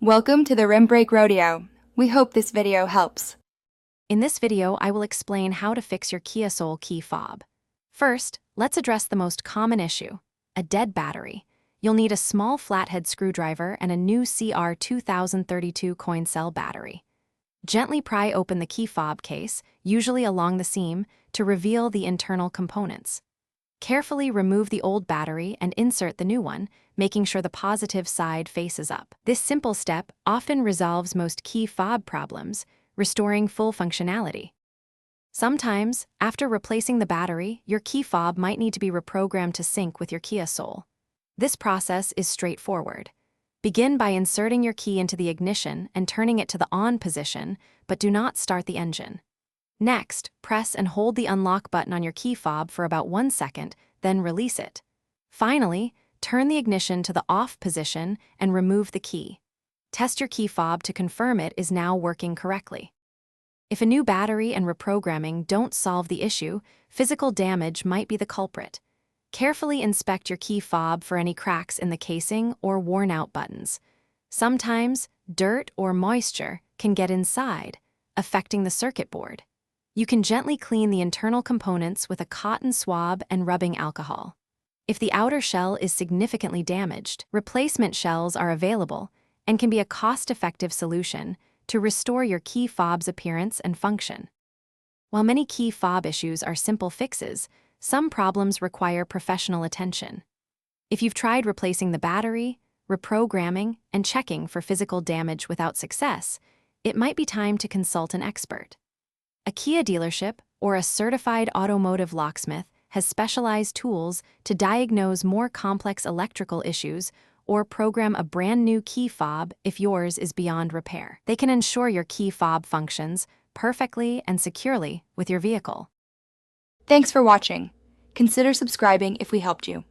Welcome to the Rim Brake Rodeo. We hope this video helps. In this video, I will explain how to fix your Kia Soul key fob. First, let's address the most common issue, a dead battery. You'll need a small flathead screwdriver and a new CR 2032 coin cell battery. Gently pry open the key fob case, usually along the seam, to reveal the internal components. Carefully remove the old battery and insert the new one, making sure the positive side faces up. This simple step often resolves most key fob problems, restoring full functionality. Sometimes, after replacing the battery, your key fob might need to be reprogrammed to sync with your Kia Soul. This process is straightforward. Begin by inserting your key into the ignition and turning it to the on position, but do not start the engine. Next, press and hold the unlock button on your key fob for about 1 second, then release it. Finally, turn the ignition to the off position and remove the key. Test your key fob to confirm it is now working correctly. If a new battery and reprogramming don't solve the issue, physical damage might be the culprit. Carefully inspect your key fob for any cracks in the casing or worn-out buttons. Sometimes, dirt or moisture can get inside, affecting the circuit board. You can gently clean the internal components with a cotton swab and rubbing alcohol. If the outer shell is significantly damaged, replacement shells are available and can be a cost-effective solution to restore your key fob's appearance and function. While many key fob issues are simple fixes, some problems require professional attention. If you've tried replacing the battery, reprogramming, and checking for physical damage without success, it might be time to consult an expert. A Kia dealership or a certified automotive locksmith has specialized tools to diagnose more complex electrical issues or program a brand new key fob if yours is beyond repair. They can ensure your key fob functions perfectly and securely with your vehicle. Thanks for watching. Consider subscribing if we helped you.